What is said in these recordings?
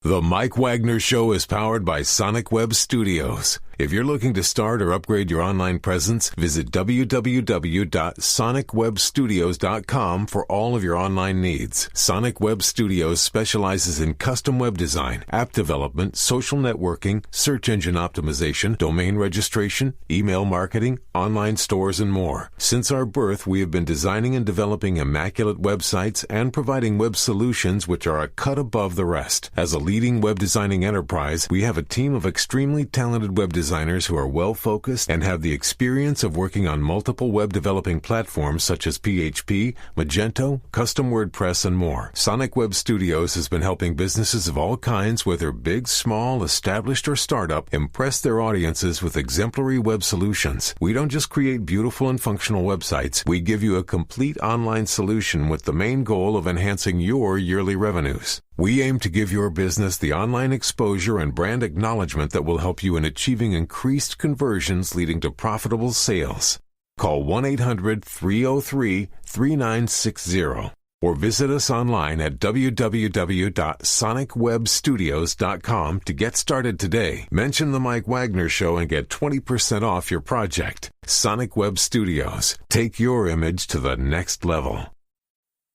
The Mike Wagner Show is powered by Sonic Web Studios. If you're looking to start or upgrade your online presence, visit www.sonicwebstudios.com for all of your online needs. Sonic Web Studios specializes in custom web design, app development, social networking, search engine optimization, domain registration, email marketing, online stores, and more. Since our birth, we have been designing and developing immaculate websites and providing web solutions which are a cut above the rest. As a leading web designing enterprise, we have a team of extremely talented web designers who are well-focused and have the experience of working on multiple web developing platforms such as PHP, Magento, custom WordPress, and more. Sonic Web Studios has been helping businesses of all kinds, whether big, small, established, or startup, impress their audiences with exemplary web solutions. We don't just create beautiful and functional websites. We give you a complete online solution with the main goal of enhancing your yearly revenues. We aim to give your business the online exposure and brand acknowledgement that will help you in achieving increased conversions leading to profitable sales. Call 1-800-303-3960 or visit us online at www.sonicwebstudios.com to get started today. Mention the Mike Wagner Show and get 20% off your project. Sonic Web Studios. Take your image to the next level.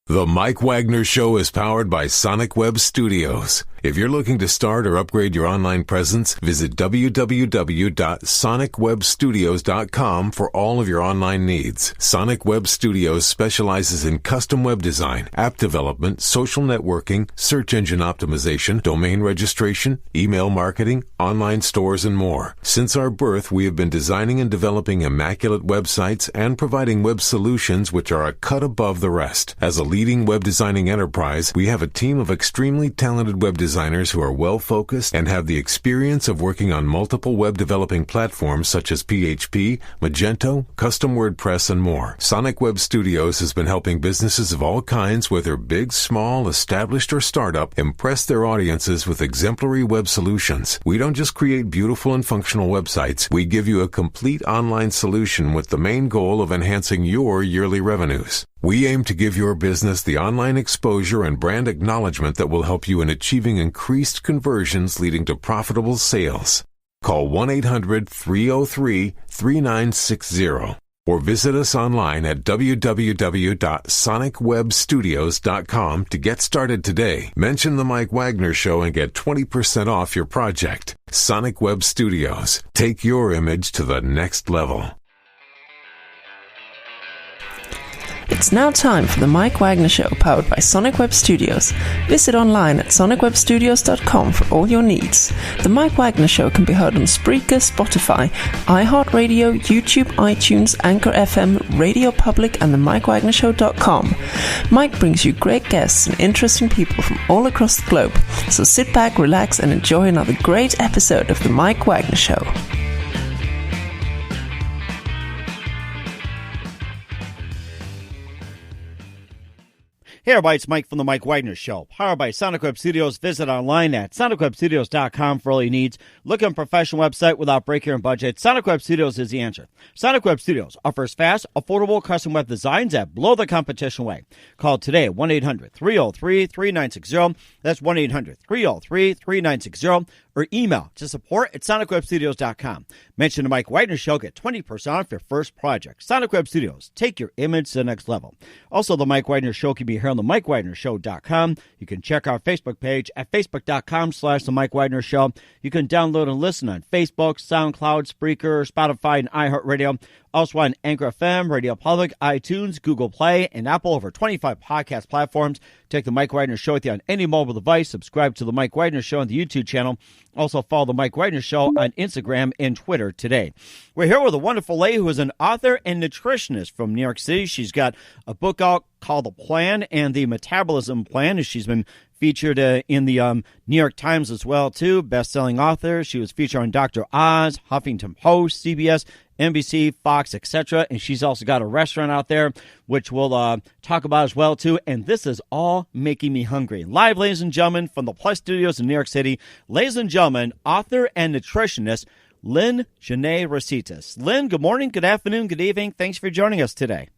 The Mike Wagner Show is powered by Sonic Web Studios. If you're looking to start or upgrade your online presence, visit www.sonicwebstudios.com for all of your online needs. Sonic Web Studios specializes in custom web design, app development, social networking, search engine optimization, domain registration, email marketing, online stores, and more. Since our birth, we have been designing and developing immaculate websites and providing web solutions which are a cut above the rest. As a leading web designing enterprise, we have a team of extremely talented web designers who are well-focused and have the experience of working on multiple web developing platforms such as PHP, Magento, custom WordPress, and more. Sonic Web Studios has been helping businesses of all kinds, whether big, small, established, or startup, impress their audiences with exemplary web solutions. We don't just create beautiful and functional websites. We give you a complete online solution with the main goal of enhancing your yearly revenues. We aim to give your business the online exposure and brand acknowledgement that will help you in achieving increased conversions leading to profitable sales. Call 1-800-303-3960 or visit us online at www.sonicwebstudios.com to get started today. Mention the Mike Wagner Show and get 20% off your project. Sonic Web Studios. Take your image to the next level. It's now time for the Mike Wagner Show, powered by Sonic Web Studios. Visit online at sonicwebstudios.com for all your needs. The Mike Wagner Show can be heard on Spreaker, Spotify, iHeartRadio, YouTube, iTunes, Anchor FM, Radio Public, and the MikeWagnerShow.com. Mike brings you great guests and interesting people from all across the globe. So sit back, relax, and enjoy another great episode of the Mike Wagner Show. Hey everybody, it's Mike from the Mike Wagner Show, powered by Sonic Web Studios. Visit online at sonicwebstudios.com for all your needs. Look at a professional website without breaking your budget. Sonic Web Studios is the answer. Sonic Web Studios offers fast, affordable custom web designs that blow the competition away. Call today at 1-800-303-3960. That's 1-800-303-3960. Or email to support@sonicwebstudios.com. Mention the Mike Wagner Show, get 20% off your first project. Sonic Web Studios, take your image to the next level. Also, the Mike Wagner Show can be heard on the MikeWagnerShow.com. You can check our Facebook page at facebook.com/the Mike Wagner Show. You can download and listen on Facebook, SoundCloud, Spreaker, Spotify, and iHeartRadio. Also on Anchor FM, Radio Public, iTunes, Google Play, and Apple, over 25 podcast platforms. Take the Mike Wagner Show with you on any mobile device. Subscribe to the Mike Wagner Show on the YouTube channel. Also follow the Mike Wagner Show on Instagram and Twitter today. We're here with a wonderful lady who is an author and nutritionist from New York City. She's got a book out called The Plan and the Metabolism Plan. She's been featured in the New York Times as well, too. Best-selling author. She was featured on Dr. Oz, Huffington Post, CBS, NBC, Fox, etc. And she's also got a restaurant out there, which we'll talk about as well, too. And this is all making me hungry. Live, ladies and gentlemen, from the Plus Studios in New York City, ladies and gentlemen, author and nutritionist Lyn Genet-Recitas. Lyn, good morning, good afternoon, good evening. Thanks for joining us today.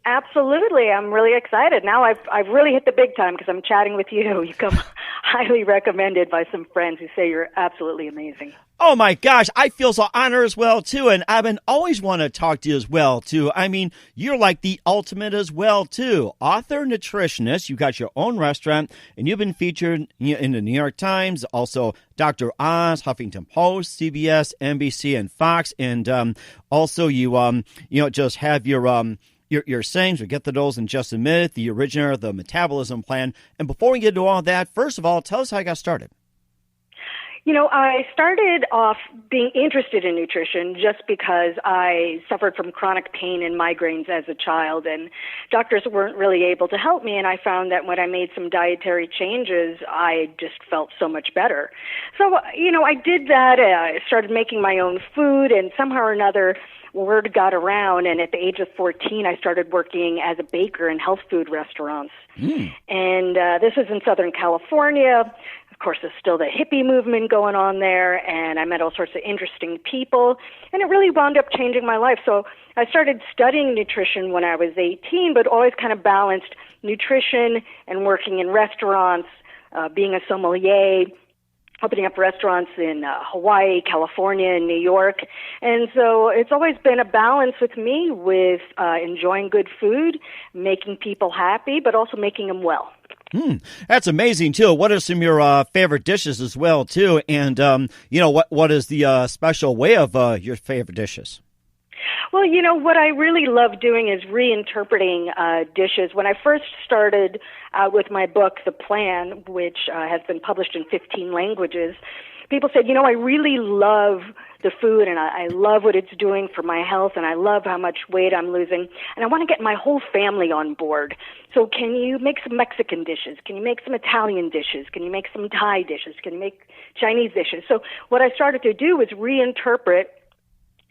Absolutely. I'm really excited. Now I've really hit the big time because I'm chatting with you. You come highly recommended by some friends who say you're absolutely amazing. Oh my gosh, I feel so honored as well too, and I've been always want to talk to you as well too. I mean, you're like the ultimate as well too. Author, nutritionist, you got your own restaurant, and you've been featured in the New York Times, also Dr. Oz, Huffington Post, CBS, NBC, and Fox, and also you just have your sayings. We'll get to those in just a minute. The originator of the Metabolism Plan, and before we get into all that, first of all, tell us how you got started. I started off being interested in nutrition just because I suffered from chronic pain and migraines as a child, and doctors weren't really able to help me, and I found that when I made some dietary changes, I just felt so much better. So, I did that. I started making my own food, and somehow or another, word got around, and at the age of 14, I started working as a baker in health food restaurants. And this was in Southern California. Of course, there's still the hippie movement going on there, and I met all sorts of interesting people, and it really wound up changing my life. So I started studying nutrition when I was 18, but always kind of balanced nutrition and working in restaurants, being a sommelier, opening up restaurants in Hawaii, California, and New York. And so it's always been a balance with me with enjoying good food, making people happy, but also making them well. That's amazing, too. What are some of your favorite dishes as well, too? And, what is the special way of your favorite dishes? Well, what I really love doing is reinterpreting dishes. When I first started out with my book, The Plan, which has been published in 15 languages, people said, I really love the food, and I love what it's doing for my health, and I love how much weight I'm losing, and I want to get my whole family on board. So can you make some Mexican dishes? Can you make some Italian dishes? Can you make some Thai dishes? Can you make Chinese dishes? So what I started to do was reinterpret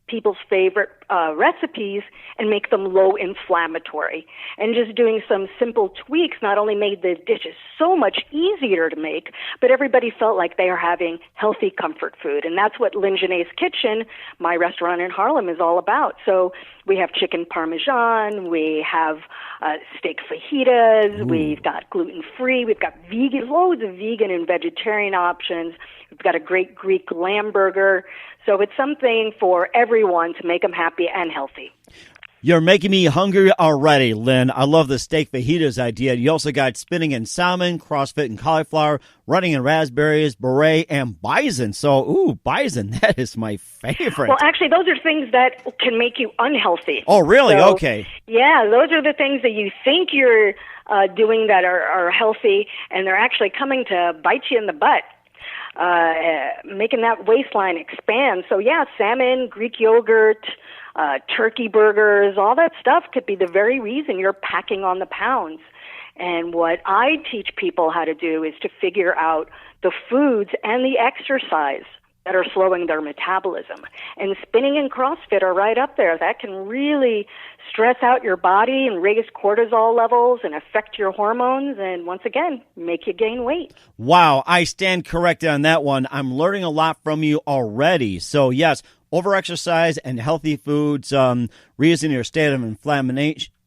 people's favorite recipes and make them low inflammatory. And just doing some simple tweaks not only made the dishes so much easier to make, but everybody felt like they are having healthy comfort food. And that's what Lyn Genet's Kitchen, my restaurant in Harlem, is all about. So we have chicken parmesan, we have steak fajitas, we've got gluten-free, we've got vegan, loads of vegan and vegetarian options. We've got a great Greek lamb burger. So it's something for everyone to make them happy and healthy. You're making me hungry already, Lyn. I love the steak fajitas idea. You also got spinning in salmon, CrossFit in cauliflower, running in raspberries, beret, and bison. So, bison, that is my favorite. Well, actually, those are things that can make you unhealthy. Oh, really? So, okay. Yeah, those are the things that you think you're doing that are healthy, and they're actually coming to bite you in the butt. Making that waistline expand. So yeah, salmon, Greek yogurt, turkey burgers, all that stuff could be the very reason you're packing on the pounds. And what I teach people how to do is to figure out the foods and the exercise that are slowing their metabolism. And spinning and CrossFit are right up there. That can really stress out your body and raise cortisol levels and affect your hormones and, once again, make you gain weight. Wow, I stand corrected on that one. I'm learning a lot from you already. So, yes, overexercise and healthy foods, reason your state of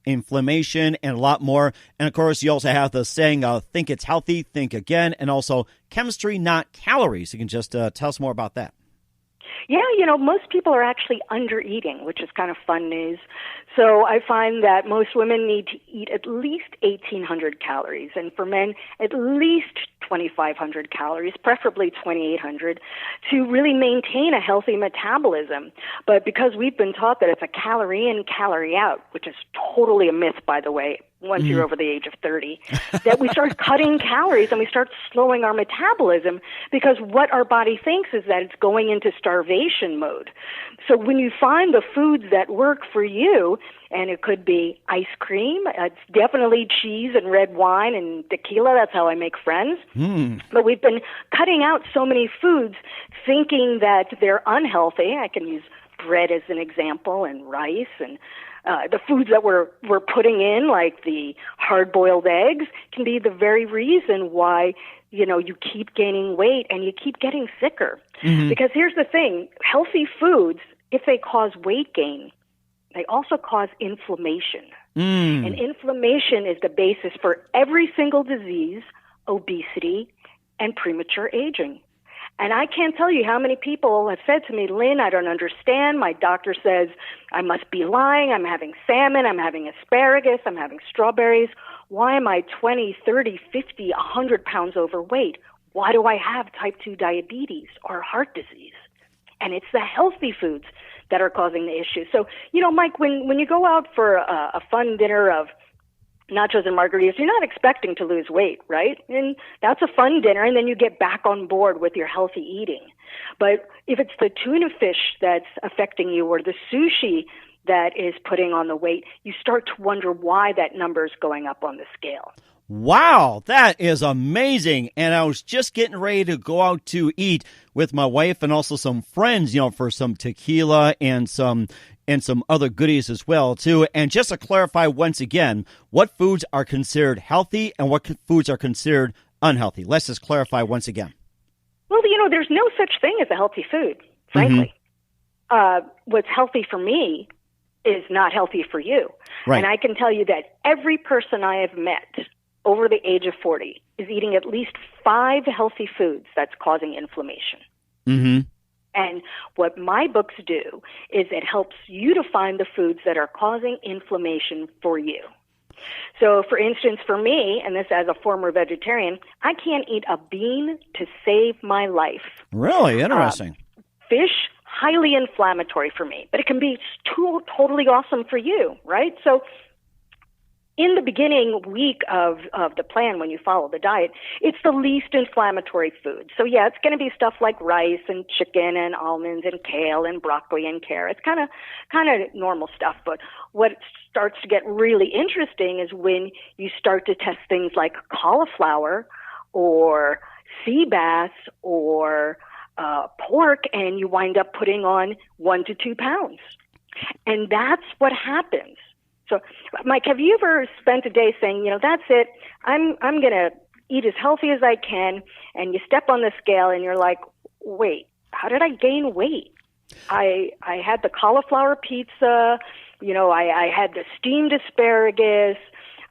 inflammation, and a lot more. And, of course, you also have the saying, think it's healthy, think again, and also chemistry, not calories. You can just tell us more about that. Yeah, most people are actually under-eating, which is kind of fun news. So I find that most women need to eat at least 1,800 calories, and for men, at least 2,500 calories, preferably 2,800, to really maintain a healthy metabolism. But because we've been taught that it's a calorie in, calorie out, which is totally a myth, by the way, once you're over the age of 30, that we start cutting calories and we start slowing our metabolism because what our body thinks is that it's going into starvation mode. So when you find the foods that work for you, and it could be ice cream, it's definitely cheese and red wine and tequila, that's how I make friends. But we've been cutting out so many foods thinking that they're unhealthy. I can use bread as an example, and rice, and the foods that we're putting in, like the hard-boiled eggs, can be the very reason why, you keep gaining weight and you keep getting sicker. Because here's the thing, healthy foods, if they cause weight gain, they also cause inflammation. And inflammation is the basis for every single disease, obesity, and premature aging. And I can't tell you how many people have said to me, Lyn, I don't understand. My doctor says I must be lying. I'm having salmon. I'm having asparagus. I'm having strawberries. Why am I 20, 30, 50, 100 pounds overweight? Why do I have type 2 diabetes or heart disease? And it's the healthy foods that are causing the issue. So, Mike, when you go out for a fun dinner of nachos and margaritas, you're not expecting to lose weight, right? And that's a fun dinner, and then you get back on board with your healthy eating. But if it's the tuna fish that's affecting you or the sushi that is putting on the weight, you start to wonder why that number is going up on the scale. Wow, that is amazing. And I was just getting ready to go out to eat with my wife and also some friends, for some tequila and some other goodies as well, too. And just to clarify once again, what foods are considered healthy and what foods are considered unhealthy? Let's just clarify once again. Well, there's no such thing as a healthy food, frankly. What's healthy for me is not healthy for you. Right. And I can tell you that every person I have met over the age of 40 is eating at least 5 healthy foods that's causing inflammation. And what my books do is it helps you to find the foods that are causing inflammation for you. So, for instance, for me, and this as a former vegetarian, I can't eat a bean to save my life. Really? Interesting. Fish, highly inflammatory for me, but it can be totally awesome for you, right? So, in the beginning week of the plan, when you follow the diet, it's the least inflammatory food. So, yeah, it's going to be stuff like rice and chicken and almonds and kale and broccoli and carrots, kind of normal stuff. But what starts to get really interesting is when you start to test things like cauliflower or sea bass or pork, and you wind up putting on 1 to 2 pounds. And that's what happens. So, Mike, have you ever spent a day saying, that's it, I'm going to eat as healthy as I can, and you step on the scale and you're like, wait, how did I gain weight? I had the cauliflower pizza, I had the steamed asparagus,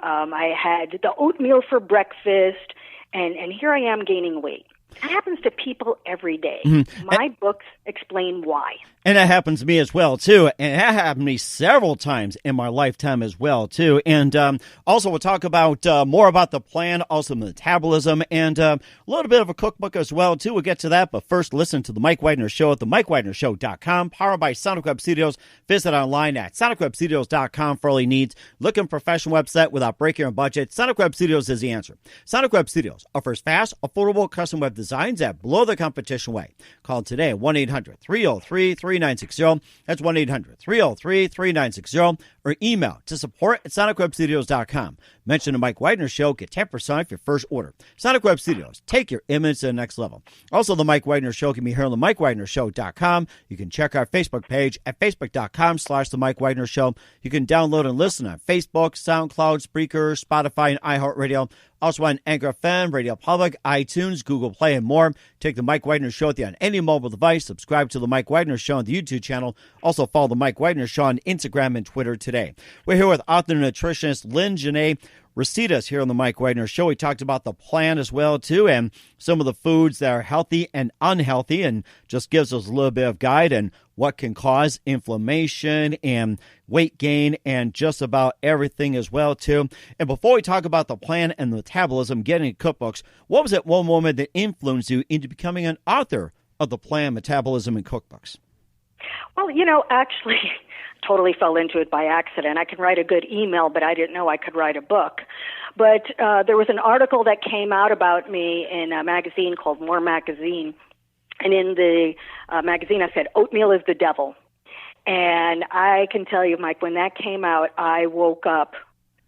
I had the oatmeal for breakfast, and here I am gaining weight. That happens to people every day. My books explain why. And that happens to me as well, too. And that happened to me several times in my lifetime as well, too. And also we'll talk about more about the plan, also metabolism, and a little bit of a cookbook as well, too. We'll get to that. But first, listen to The Mike Wagner Show at themikewagnershow.com, powered by Sonic Web Studios. Visit online at sonicwebstudios.com for all your needs. Looking for a professional website without breaking your budget? Sonic Web Studios is the answer. Sonic Web Studios offers fast, affordable custom web designs that blow the competition away. Call today at 1-800-303-3960. That's 1-800-303-3960. Or email to support@sonicwebstudios.com. Mention the Mike Wagner Show. Get 10% off your first order. Sonic Web Studios. Take your image to the next level. Also, the Mike Wagner Show can be heard on the MikeWagnerShow.com. You can check our Facebook page at Facebook.com/The Mike Wagner Show. You can download and listen on Facebook, SoundCloud, Spreaker, Spotify, and iHeartRadio. Also on Anchor FM, Radio Public, iTunes, Google Play, and more. Take the Mike Wagner Show with you on any mobile device. Subscribe to the Mike Wagner Show on the YouTube channel. Also follow the Mike Wagner Show on Instagram and Twitter today. We're here with author and nutritionist Lyn Genet-Recitas here on the Mike Wagner Show. We talked about the plan as well, too, and some of the foods that are healthy and unhealthy, and just gives us a little bit of guide and what can cause inflammation and weight gain and just about everything as well, too. And before we talk about the plan and the metabolism, getting cookbooks, what was that one moment that influenced you into becoming an author of the plan, metabolism, and cookbooks? Well, actually, totally fell into it by accident. I can write a good email, but I didn't know I could write a book. But there was an article that came out about me in a magazine called More Magazine. And in the magazine, I said, oatmeal is the devil. And I can tell you, Mike, when that came out, I woke up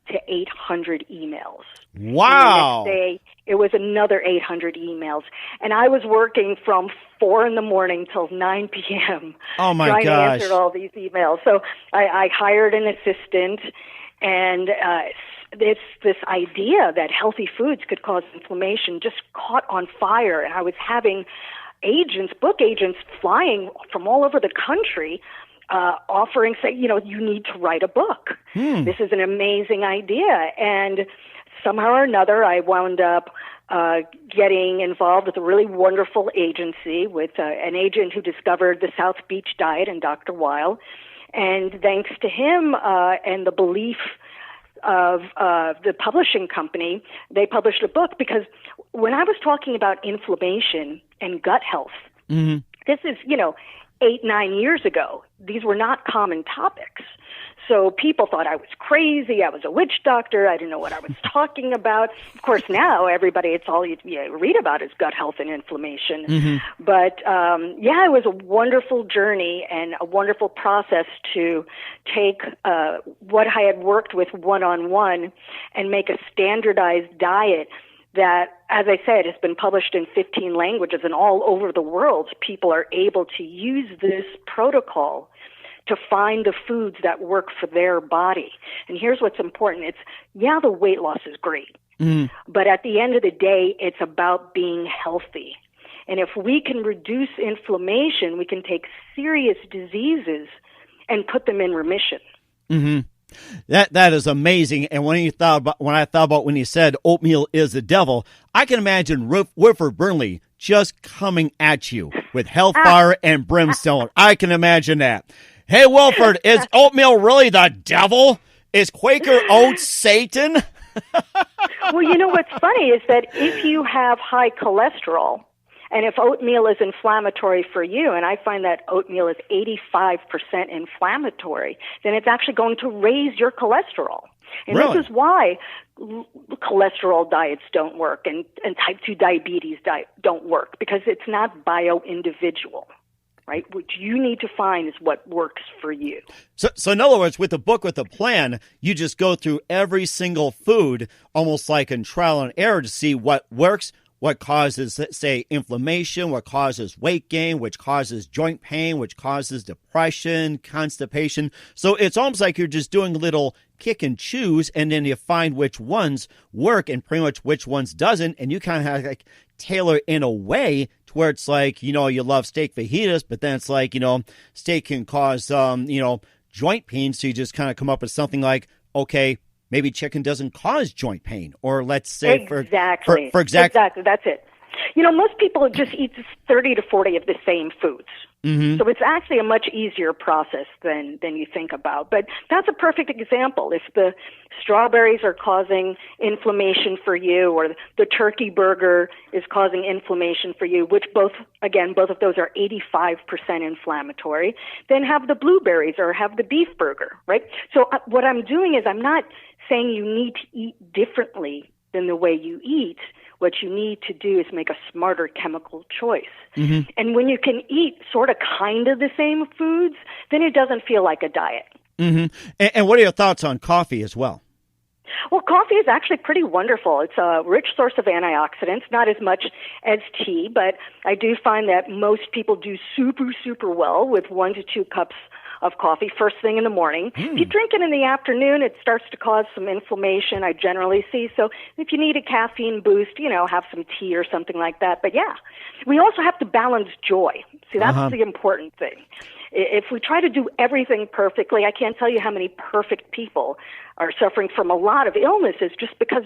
to 800 emails. Wow. And the next day, it was another 800 emails. And I was working from 4 in the morning till 9 p.m. Oh, my trying gosh. to answer all these emails. So I hired an assistant, and this idea that healthy foods could cause inflammation just caught on fire. And I was having book agents flying from all over the country offering, say, you need to write a book. This is an amazing idea. And somehow or another, I wound up getting involved with a really wonderful agency with an agent who discovered the South Beach diet and Dr. Weil. And thanks to him and the belief of the publishing company, they published a book, because when I was talking about inflammation and gut health, this is, 8-9 years ago, these were not common topics. So people thought I was crazy. I was a witch doctor. I didn't know what I was talking about. Of course, now everybody, it's all you read about is gut health and inflammation. But it was a wonderful journey and a wonderful process to take what I had worked with one-on-one and make a standardized diet that, as I said, has been published in 15 languages, and all over the world, people are able to use this protocol to find the foods that work for their body. And here's what's important. The weight loss is great, but at the end of the day, it's about being healthy. And if we can reduce inflammation, we can take serious diseases and put them in remission. That is amazing. And when I thought about when you said oatmeal is the devil, I can imagine Wilford Burnley just coming at you with hellfire and brimstone. I can imagine that. Hey, Wilford, is oatmeal really the devil? Is Quaker Oats Satan? Well, what's funny is that if you have high cholesterol, and if oatmeal is inflammatory for you, and I find that oatmeal is 85% inflammatory, then it's actually going to raise your cholesterol. And Really? This is why cholesterol diets don't work and type 2 diabetes don't work, because it's not bio-individual. Right? What you need to find is what works for you. So in other words, with the book, with the plan, you just go through every single food, almost like in trial and error, to see what works, what causes, say, inflammation, what causes weight gain, which causes joint pain, which causes depression, constipation. So it's almost like you're just doing a little kick and choose, and then you find which ones work and pretty much which ones doesn't, and you kind of have like tailor in a way to where it's like, you love steak fajitas, but then it's like, steak can cause, joint pain, so you just kind of come up with something like, okay, maybe chicken doesn't cause joint pain, or let's say exactly. For exactly, that's it. Most people just eat 30 to 40 of the same foods. So it's actually a much easier process than you think about. But that's a perfect example. If the strawberries are causing inflammation for you, or the turkey burger is causing inflammation for you, which both of those are 85% inflammatory, then have the blueberries or have the beef burger, right? So what I'm doing is I'm not saying you need to eat differently than the way you eat. What you need to do is make a smarter chemical choice. And when you can eat sort of kind of the same foods, then it doesn't feel like a diet. And what are your thoughts on coffee as well? Well, coffee is actually pretty wonderful. It's a rich source of antioxidants, not as much as tea, but I do find that most people do super, super well with 1 to 2 cups of coffee first thing in the morning. If you drink it in the afternoon, it starts to cause some inflammation, I generally see. So if you need a caffeine boost, have some tea or something like that. But yeah, we also have to balance joy. See, that's the important thing. If we try to do everything perfectly, I can't tell you how many perfect people are suffering from a lot of illnesses just because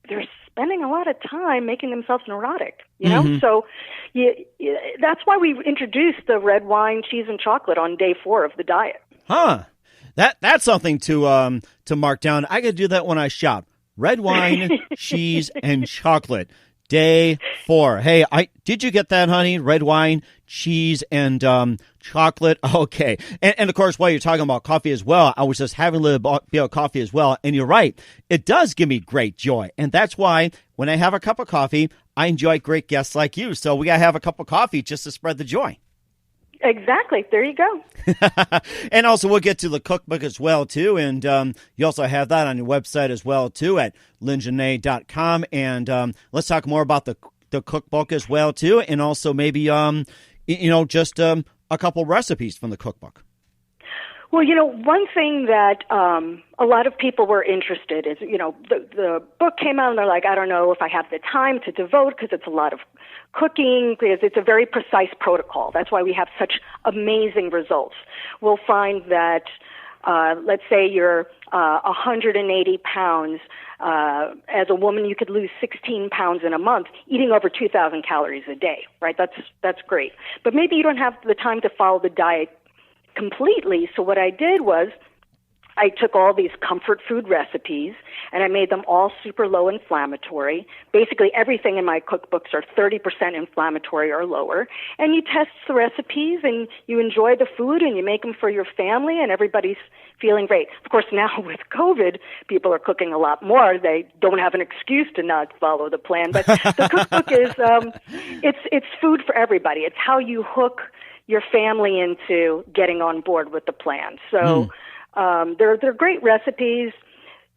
they're spending a lot of time making themselves neurotic, So that's why we introduced the red wine, cheese, and chocolate on day 4 of the diet. That's something to mark down. I could do that when I shop. Red wine, cheese, and chocolate. Day 4. Hey, did you get that, honey? Red wine, cheese, and chocolate. Okay. And of course, while you're talking about coffee as well, I was just having a little bit of coffee as well. And you're right. It does give me great joy. And that's why when I have a cup of coffee, I enjoy great guests like you. So we got to have a cup of coffee just to spread the joy. Exactly. There you go. And also we'll get to the cookbook as well, too. And you also have that on your website as well, too, at lyngenet.com. And let's talk more about the cookbook as well, too. And also maybe, just a couple recipes from the cookbook. Well, one thing that a lot of people were interested is, the book came out and they're like, I don't know if I have the time to devote because it's a lot of cooking, because it's a very precise protocol. That's why we have such amazing results. We'll find that, let's say you're 180 pounds. As a woman, you could lose 16 pounds in a month eating over 2,000 calories a day, right? That's great. But maybe you don't have the time to follow the diet completely. So what I did was I took all these comfort food recipes and I made them all super low inflammatory. Basically everything in my cookbooks are 30% inflammatory or lower. And you test the recipes and you enjoy the food and you make them for your family and everybody's feeling great. Of course, now with COVID, people are cooking a lot more. They don't have an excuse to not follow the plan. But the cookbook is, it's food for everybody. It's how you hook your family into getting on board with the plan. So they're great recipes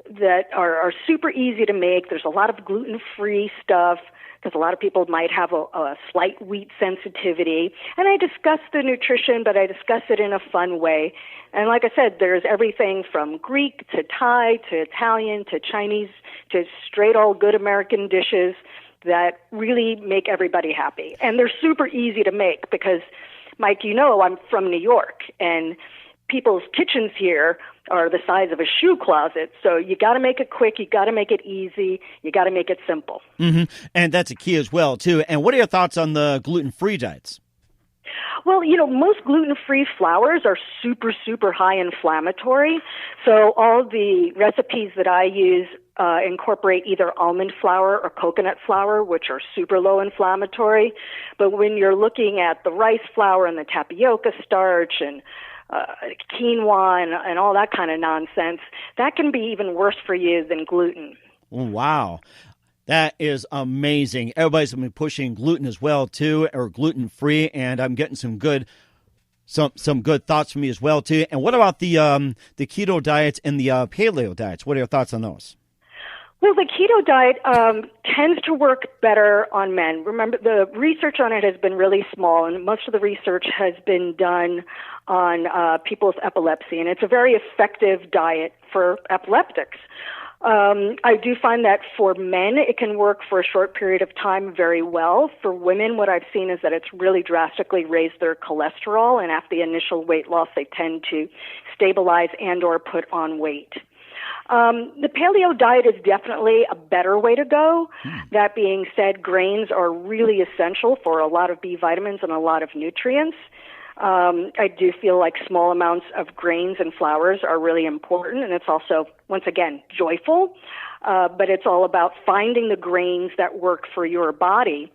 that are super easy to make. There's a lot of gluten-free stuff because a lot of people might have a slight wheat sensitivity. And I discuss the nutrition, but I discuss it in a fun way. And like I said, there's everything from Greek to Thai to Italian to Chinese to straight old good American dishes that really make everybody happy. And they're super easy to make because, Mike, I'm from New York, and people's kitchens here are the size of a shoe closet. So you got to make it quick. You got to make it easy. You got to make it simple. Mm-hmm. And that's a key as well, too. And what are your thoughts on the gluten-free diets? Well, most gluten-free flours are super, super high inflammatory. So all the recipes that I use incorporate either almond flour or coconut flour, which are super low inflammatory. But when you're looking at the rice flour and the tapioca starch and quinoa and all that kind of nonsense, that can be even worse for you than gluten. Wow. That is amazing. Everybody's been pushing gluten as well, too, or gluten-free, and I'm getting some good thoughts from you as well, too. And what about the keto diets and the paleo diets? What are your thoughts on those? Well, the keto diet tends to work better on men. Remember, the research on it has been really small, and most of the research has been done on people with epilepsy, and it's a very effective diet for epileptics. I do find that for men, it can work for a short period of time very well. For women, what I've seen is that it's really drastically raised their cholesterol, and after the initial weight loss, they tend to stabilize and or put on weight. The paleo diet is definitely a better way to go. That being said, grains are really essential for a lot of B vitamins and a lot of nutrients. I do feel like small amounts of grains and flours are really important, and it's also, once again, joyful. But it's all about finding the grains that work for your body.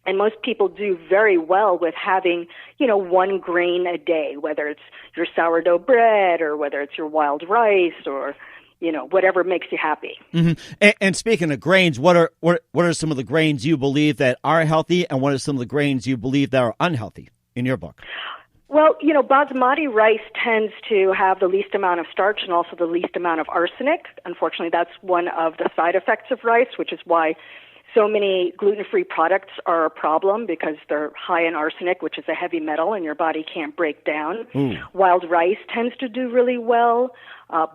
And most people do very well with having, one grain a day, whether it's your sourdough bread or whether it's your wild rice or whatever makes you happy. Mm-hmm. And speaking of grains, what are some of the grains you believe that are healthy, and what are some of the grains you believe that are unhealthy in your book? Well, basmati rice tends to have the least amount of starch and also the least amount of arsenic. Unfortunately, that's one of the side effects of rice, which is why so many gluten-free products are a problem, because they're high in arsenic, which is a heavy metal and your body can't break down. Wild rice tends to do really well.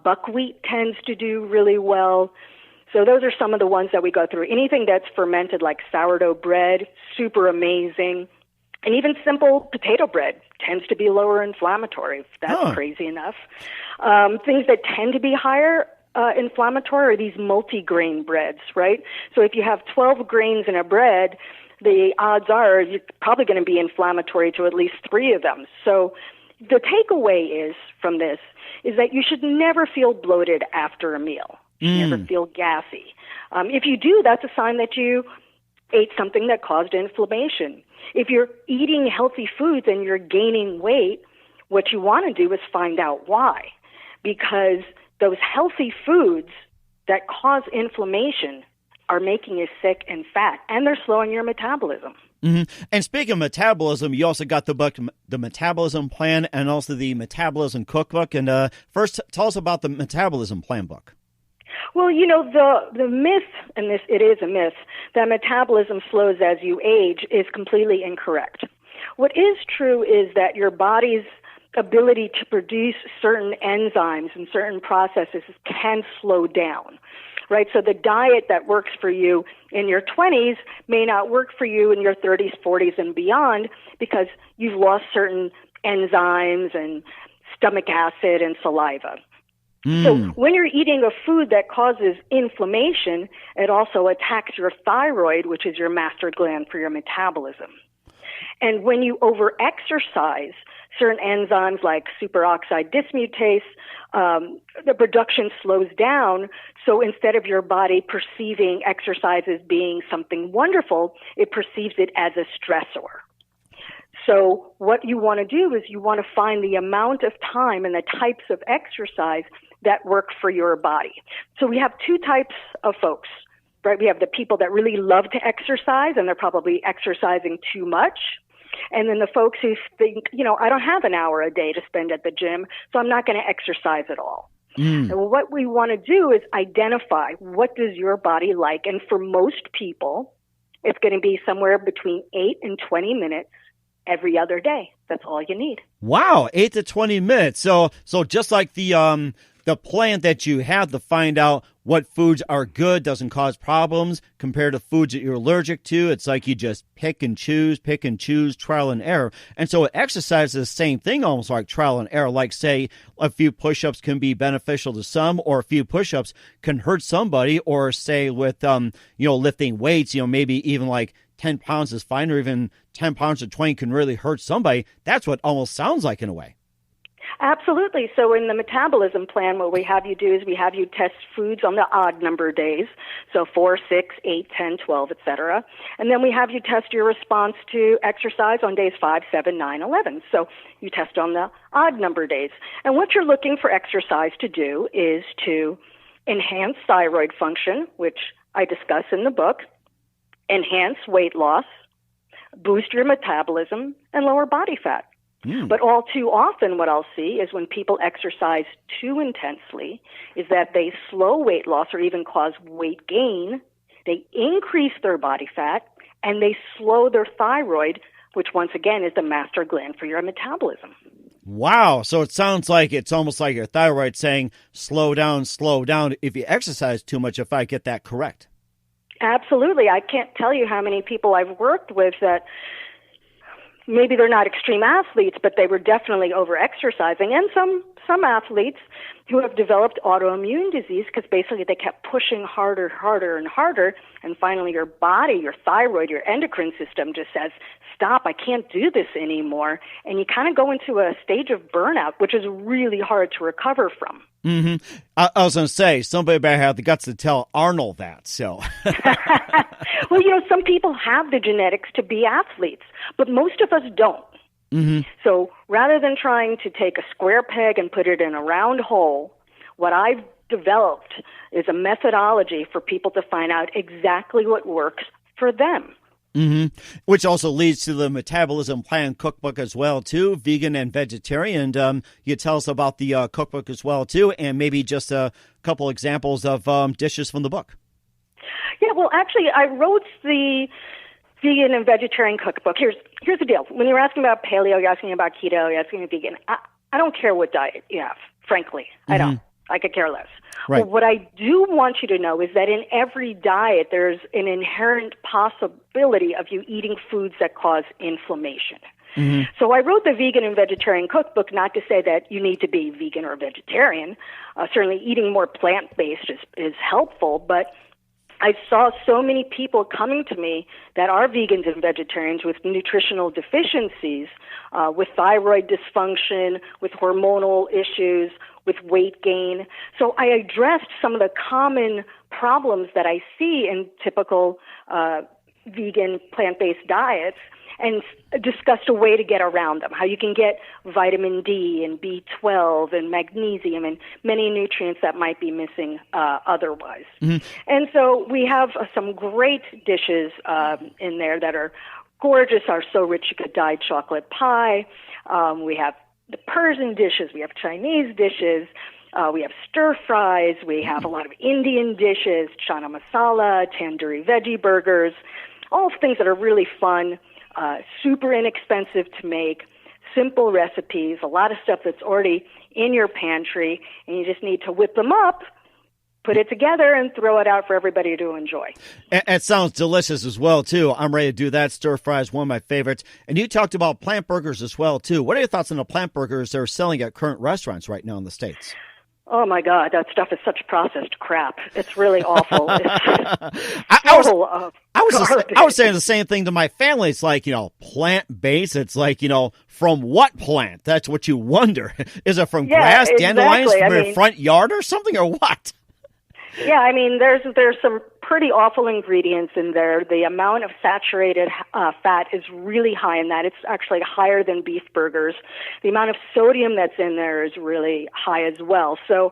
Buckwheat tends to do really well. So those are some of the ones that we go through. Anything that's fermented, like sourdough bread, super amazing. And even simple potato bread tends to be lower inflammatory, if that's crazy enough. Things that tend to be higher inflammatory are these multi-grain breads, right? So if you have 12 grains in a bread, the odds are you're probably going to be inflammatory to at least 3 of them. So the takeaway is from this is that you should never feel bloated after a meal. You should never feel gassy. If you do, that's a sign that you ate something that caused inflammation. If you're eating healthy foods and you're gaining weight, what you want to do is find out why. Because those healthy foods that cause inflammation are making you sick and fat, and they're slowing your metabolism. Mm-hmm. And speaking of metabolism, you also got the book, The Metabolism Plan, and also the Metabolism Cookbook. And first, tell us about the Metabolism Plan book. Well, the myth, and it is a myth, that metabolism slows as you age is completely incorrect. What is true is that your body's ability to produce certain enzymes and certain processes can slow down, right? So the diet that works for you in your 20s may not work for you in your 30s, 40s, and beyond because you've lost certain enzymes and stomach acid and saliva. So when you're eating a food that causes inflammation, it also attacks your thyroid, which is your master gland for your metabolism. And when you overexercise, certain enzymes like superoxide dismutase, the production slows down. So instead of your body perceiving exercise as being something wonderful, it perceives it as a stressor. So what you want to do is you want to find the amount of time and the types of exercise that work for your body. So we have two types of folks, right? We have the people that really love to exercise and they're probably exercising too much. And then the folks who think, I don't have an hour a day to spend at the gym, so I'm not going to exercise at all. And what we want to do is identify what does your body like. And for most people, it's going to be somewhere between 8 and 20 minutes every other day. That's all you need. Wow, 8 to 20 minutes. So just like the plan that you have to find out what foods are good, doesn't cause problems compared to foods that you're allergic to. It's like you just pick and choose, trial and error. And so exercise is the same thing, almost like trial and error. Like, say, a few push-ups can be beneficial to some, or a few push-ups can hurt somebody, or say with, lifting weights, maybe even like 10 pounds is fine, or even 10 pounds or 20 can really hurt somebody. That's what almost sounds like in a way. Absolutely. So in the metabolism plan, what we have you do is we have you test foods on the odd number days, so 4, 6, 8, 10, 12, etc. And then we have you test your response to exercise on days 5, 7, 9, 11. So you test on the odd number days. And what you're looking for exercise to do is to enhance thyroid function, which I discuss in the book, enhance weight loss, boost your metabolism, and lower body fat. But all too often what I'll see is when people exercise too intensely is that they slow weight loss or even cause weight gain, they increase their body fat, and they slow their thyroid, which once again is the master gland for your metabolism. Wow. So it sounds like it's almost like your thyroid saying, slow down if you exercise too much, if I get that correct. Absolutely. I can't tell you how many people I've worked with that maybe they're not extreme athletes, but they were definitely over-exercising. And some athletes who have developed autoimmune disease because basically they kept pushing harder, and harder. And finally your body, your thyroid, your endocrine system just says, stop, I can't do this anymore. And you kind of go into a stage of burnout, which is really hard to recover from. I was going to say, somebody better have the guts to tell Arnold that. So, well, some people have the genetics to be athletes, but most of us don't. So rather than trying to take a square peg and put it in a round hole, what I've developed is a methodology for people to find out exactly what works for them. Which also leads to the Metabolism Plan cookbook as well, too, vegan and vegetarian. You tell us about the cookbook as well, too, and maybe just a couple examples of dishes from the book. Yeah, well, actually, I wrote the vegan and vegetarian cookbook. Here's the deal. When you're asking about paleo, you're asking about keto, you're asking about vegan, I don't care what diet you have, frankly. I don't. I could care less. Right. But what I do want you to know is that in every diet, there's an inherent possibility of you eating foods that cause inflammation. So I wrote the vegan and vegetarian cookbook not to say that you need to be vegan or vegetarian. Certainly eating more plant-based is helpful, but I saw so many people coming to me that are vegans and vegetarians with nutritional deficiencies, with thyroid dysfunction, with hormonal issues, with weight gain. So I addressed some of the common problems that I see in typical vegan plant-based diets and discussed a way to get around them, how you can get vitamin D and B12 and magnesium and many nutrients that might be missing otherwise. And so we have some great dishes in there that are gorgeous. Our So Rich You Could Die chocolate pie. We have the Persian dishes. We have Chinese dishes. We have stir fries. We have a lot of Indian dishes, chana masala, tandoori veggie burgers, all things that are really fun, super inexpensive to make. simple recipes, a lot of stuff that's already in your pantry, and you just need to whip them up, put it together, and throw it out for everybody to enjoy. It sounds delicious as well, too. I'm ready to do that. Stir fry is one of my favorites. And you talked about plant burgers as well, too. What are your thoughts on the plant burgers they're selling at current restaurants right now in the States? Oh, my God, that stuff is such processed crap. It's really awful. I was saying the same thing to my family. It's like, plant-based. It's like, from what plant? That's what you wonder. Is it from grass, dandelions, from your front yard or something, or what? Yeah, I mean, there's some pretty awful ingredients in there. The amount of saturated fat is really high in that. It's actually higher than beef burgers. The amount of sodium that's in there is really high as well. So,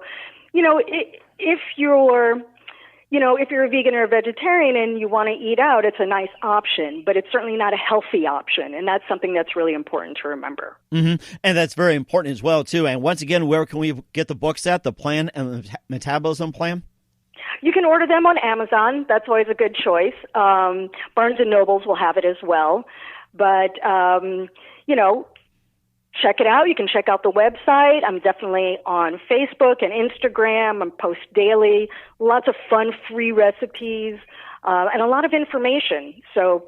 if you're a vegan or a vegetarian and you want to eat out, it's a nice option, but it's certainly not a healthy option, and that's something that's really important to remember. Mm-hmm. And that's very important as well, too. And once again, where can we get the books at, the Plan and the Metabolism Plan? You can order them on Amazon. That's always a good choice. Barnes & Nobles will have it as well. But, check it out. You can check out the website. I'm definitely on Facebook and Instagram. I post daily. Lots of fun, free recipes, and a lot of information. So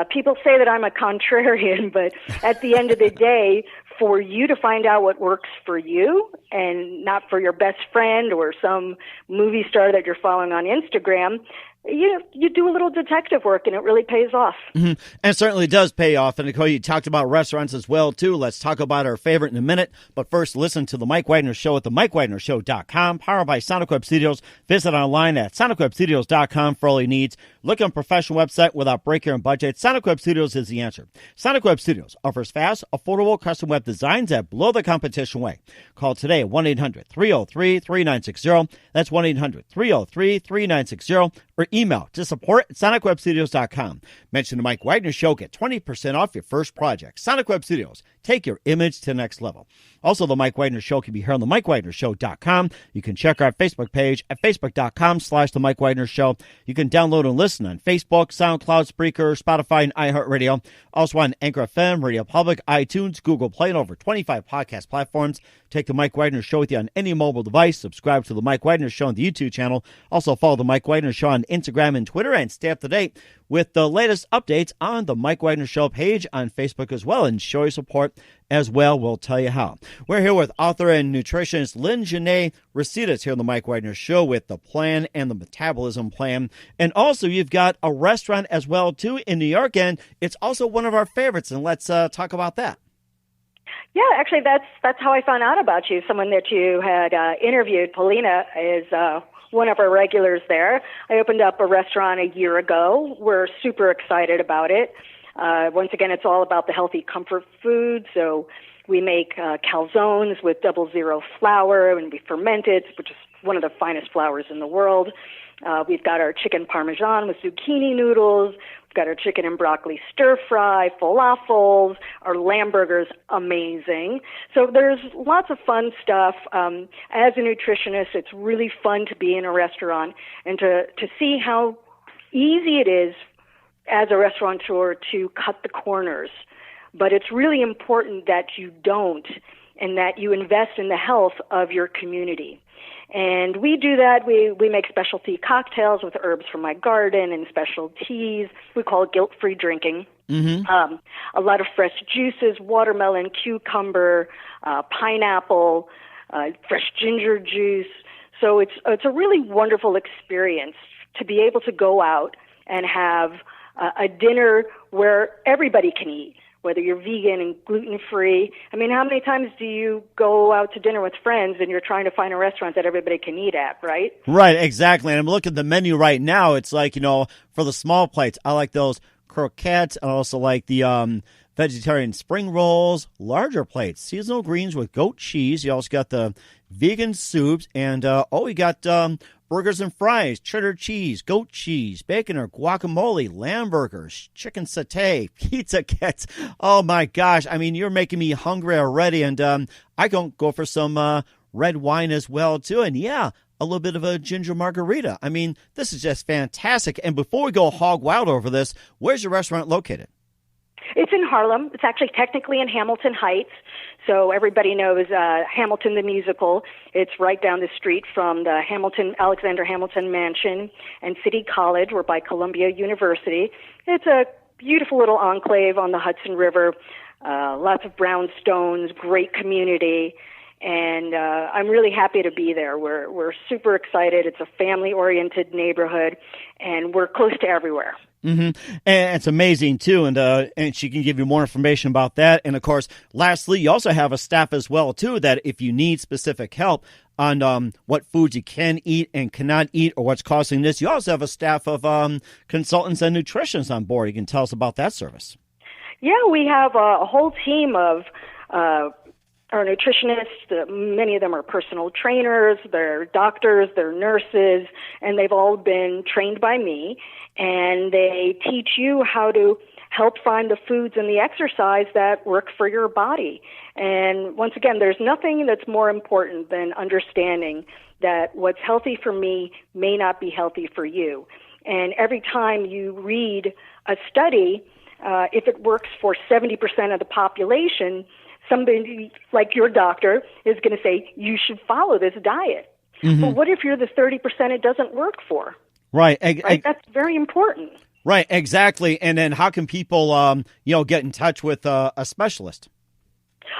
people say that I'm a contrarian, but at the end of the day, for you to find out what works for you and not for your best friend or some movie star that you're following on Instagram, you do a little detective work, and it really pays off. Mm-hmm. And it certainly does pay off. And Nicole, you talked about restaurants as well, too. Let's talk about our favorite in a minute. But first, listen to The Mike Wagner Show at themikewagnershow.com, powered by Sonic Web Studios. Visit online at sonicwebstudios.com for all your needs. Look on a professional website without break your own budget. Sonic Web Studios is the answer. Sonic Web Studios offers fast, affordable custom web designs that blow the competition away. Call today at 1-800-303-3960. That's 1-800-303-3960. Or email to support at sonicwebstudios.com. Mention the Mike Wagner Show. Get 20% off your first project. Sonic Web Studios. Take your image to the next level. Also, the Mike Wagner Show can be heard on the MikeWagnerShow.com. You can check our Facebook page at Facebook.com/The Mike Wagner Show. You can download and listen on Facebook, SoundCloud, Spreaker, Spotify, and iHeartRadio. Also on Anchor FM, Radio Public, iTunes, Google Play, and over 25 podcast platforms. Take the Mike Wagner Show with you on any mobile device. Subscribe to the Mike Wagner Show on the YouTube channel. Also follow the Mike Wagner Show on Instagram and Twitter, and stay up to date with the latest updates on the Mike Wagner Show page on Facebook as well. And show your support as well. We'll tell you how. We're here with author and nutritionist Lyn Genet-Recitas here on the Mike Wagner Show with the Plan and the Metabolism Plan. And also, you've got a restaurant as well, too, in New York, and it's also one of our favorites. And let's talk about that. Yeah, actually, that's how I found out about you. Someone that you had interviewed, Paulina, is one of our regulars there. I opened up a restaurant a year ago. We're super excited about it. Once again, it's all about the healthy comfort food. So we make calzones with 00 flour, and we ferment it, which is one of the finest flours in the world. We've got our chicken parmesan with zucchini noodles. We've got our chicken and broccoli stir fry, falafels, our lamb burgers, amazing. So there's lots of fun stuff. As a nutritionist, it's really fun to be in a restaurant and to see how easy it is as a restaurateur to cut the corners. But it's really important that you don't, and that you invest in the health of your community. And we do that. We make specialty cocktails with herbs from my garden and special teas. We call it guilt-free drinking. Mm-hmm. A lot of fresh juices, watermelon, cucumber, pineapple, fresh ginger juice. So it's a really wonderful experience to be able to go out and have a dinner where everybody can eat, whether you're vegan and gluten-free. I mean, how many times do you go out to dinner with friends and you're trying to find a restaurant that everybody can eat at, right? Right, exactly. And I'm looking at the menu right now. It's like, for the small plates, I like those croquettes. I also like the vegetarian spring rolls, larger plates, seasonal greens with goat cheese. You also got the vegan soups, and you got burgers and fries, cheddar cheese, goat cheese, bacon or guacamole, lamb burgers, chicken satay, pizza kits. Oh my gosh. I mean, you're making me hungry already. And I can go for some red wine as well, too. And yeah, a little bit of a ginger margarita. I mean, this is just fantastic. And before we go hog wild over this, where's your restaurant located? It's in Harlem. It's actually technically in Hamilton Heights. So everybody knows Hamilton the musical. It's right down the street from the Alexander Hamilton Mansion and City College. We're by Columbia University. It's a beautiful little enclave on the Hudson River. Lots of brownstones, great community. And I'm really happy to be there. We're super excited. It's a family-oriented neighborhood, and we're close to everywhere. Mm-hmm. And it's amazing, too, and she can give you more information about that. And, of course, lastly, you also have a staff as well, too, that if you need specific help on what foods you can eat and cannot eat or what's causing this, you also have a staff of consultants and nutritionists on board. You can tell us about that service. Yeah, we have a whole team of our nutritionists. Many of them are personal trainers, they're doctors, they're nurses, and they've all been trained by me. And they teach you how to help find the foods and the exercise that work for your body. And once again, there's nothing that's more important than understanding that what's healthy for me may not be healthy for you. And every time you read a study, if it works for 70% of the population, somebody like your doctor is going to say, you should follow this diet. Mm-hmm. But what if you're the 30% it doesn't work for? Right. That's very important. Right, exactly. And then how can people, get in touch with a specialist?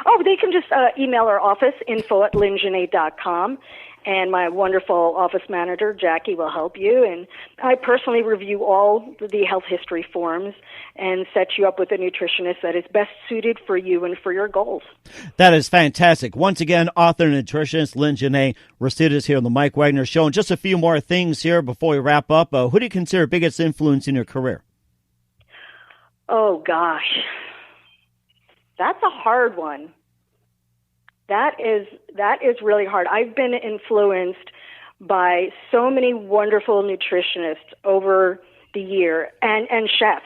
Oh, they can just email our office, info@lyngenet.com. And my wonderful office manager, Jackie, will help you. And I personally review all the health history forms and set you up with a nutritionist that is best suited for you and for your goals. That is fantastic. Once again, author and nutritionist Lyn Genet-Recitas here on the Mike Wagner Show. And just a few more things here before we wrap up. Who do you consider biggest influence in your career? Oh, gosh. That's a hard one. That is really hard. I've been influenced by so many wonderful nutritionists over the year and chefs.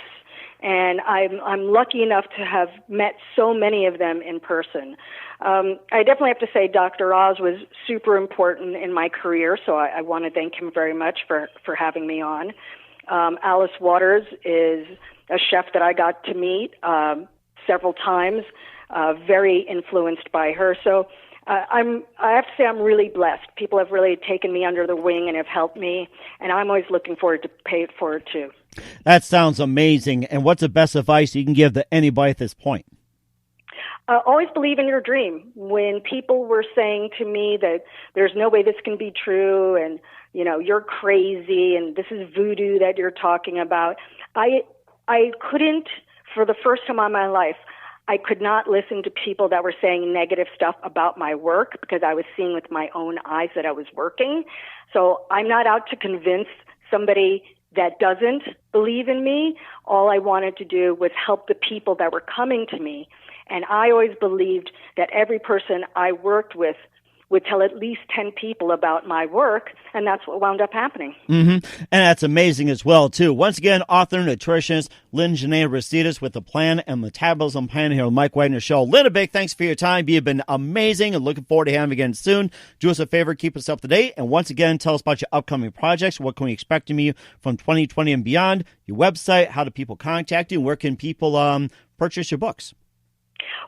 And I'm lucky enough to have met so many of them in person. I definitely have to say Dr. Oz was super important in my career, so I want to thank him very much for having me on. Alice Waters is a chef that I got to meet several times. Very influenced by her. So I have to say I'm really blessed. People have really taken me under the wing and have helped me, and I'm always looking forward to pay it forward too. That sounds amazing. And what's the best advice you can give to anybody at this point? Always believe in your dream. When people were saying to me that there's no way this can be true and, you're crazy and this is voodoo that you're talking about, I couldn't, for the first time in my life, I could not listen to people that were saying negative stuff about my work because I was seeing with my own eyes that I was working. So I'm not out to convince somebody that doesn't believe in me. All I wanted to do was help the people that were coming to me. And I always believed that every person I worked with would tell at least 10 people about my work, and that's what wound up happening. Mm-hmm. And that's amazing as well, too. Once again, author and nutritionist Lyn Genet-Recitas with the Plan and Metabolism Plan here on Mike Wagner Show. Lyn, a big thanks for your time. You've been amazing and looking forward to having you again soon. Do us a favor, keep us up to date, and once again, tell us about your upcoming projects. What can we expect from you from 2020 and beyond? Your website, how do people contact you, and where can people purchase your books?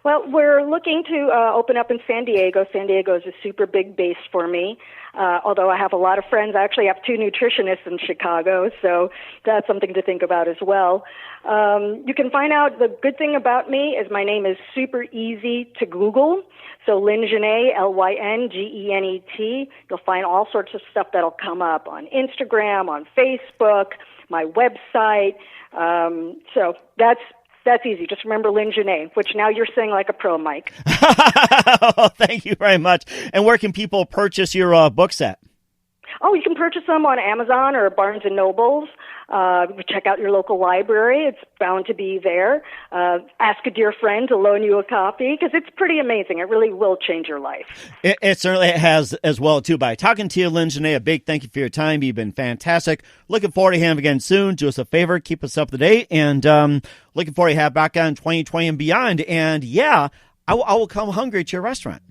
Well, we're looking to open up in San Diego. San Diego is a super big base for me. Although I have a lot of friends, I actually have 2 nutritionists in Chicago, so that's something to think about as well. You can find out, the good thing about me is my name is super easy to Google. So Lyn Genet, Lyngenet. You'll find all sorts of stuff that'll come up on Instagram, on Facebook, my website. So that's easy. Just remember Lyn Genet, which now you're saying like a pro, Mike. Thank you very much. And where can people purchase your books at? Oh, you can purchase them on Amazon or Barnes & Nobles. Check out your local library. It's bound to be there. Ask a dear friend to loan you a copy because it's pretty amazing. It really will change your life. It certainly has as well, too. By talking to you, Lyn Genet, a big thank you for your time. You've been fantastic. Looking forward to having you again soon. Do us a favor. Keep us up to date. And looking forward to have back on 2020 and beyond. And, yeah, I will come hungry to your restaurant.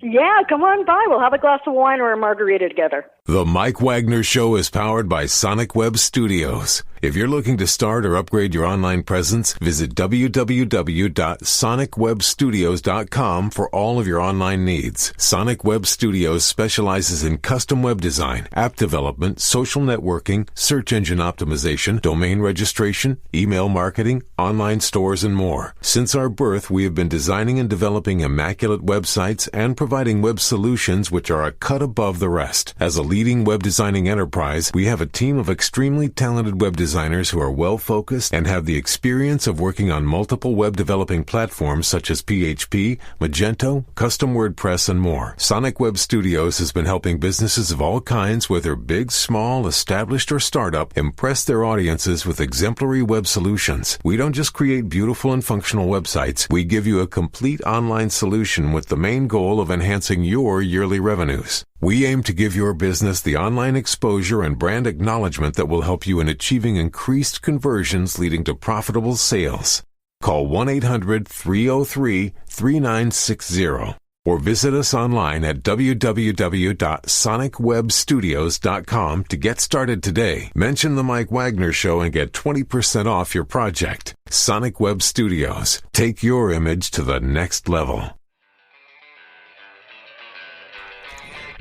Yeah, come on by. We'll have a glass of wine or a margarita together. The Mike Wagner Show is powered by Sonic Web Studios. If you're looking to start or upgrade your online presence, visit www.sonicwebstudios.com for all of your online needs. Sonic Web Studios specializes in custom web design, app development, social networking, search engine optimization, domain registration, email marketing, online stores, and more. Since our birth, we have been designing and developing immaculate websites and providing web solutions which are a cut above the rest. As a leading web designing enterprise, we have a team of extremely talented web designers who are well-focused and have the experience of working on multiple web developing platforms such as PHP, Magento, Custom WordPress, and more. Sonic Web Studios has been helping businesses of all kinds, whether big, small, established, or startup, impress their audiences with exemplary web solutions. We don't just create beautiful and functional websites. We give you a complete online solution with the main goal of enhancing your yearly revenues. We aim to give your business the online exposure and brand acknowledgement that will help you in achieving increased conversions leading to profitable sales. Call 1-800-303-3960 or visit us online at www.sonicwebstudios.com to get started today. Mention the Mike Wagner Show and get 20% off your project. Sonic Web Studios. Take your image to the next level.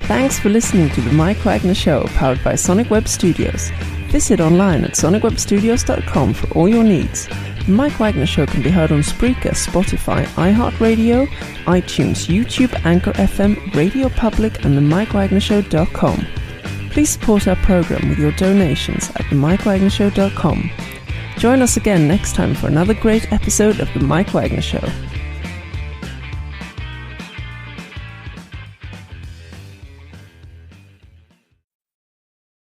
Thanks for listening to the Mike Wagner Show, powered by Sonic Web Studios. Visit online at sonicwebstudios.com for all your needs. The Mike Wagner Show can be heard on Spreaker, Spotify, iHeartRadio, iTunes, YouTube, Anchor FM, Radio Public, and themikewagnershow.com. Please support our program with your donations at themikewagnershow.com. Join us again next time for another great episode of The Mike Wagner Show.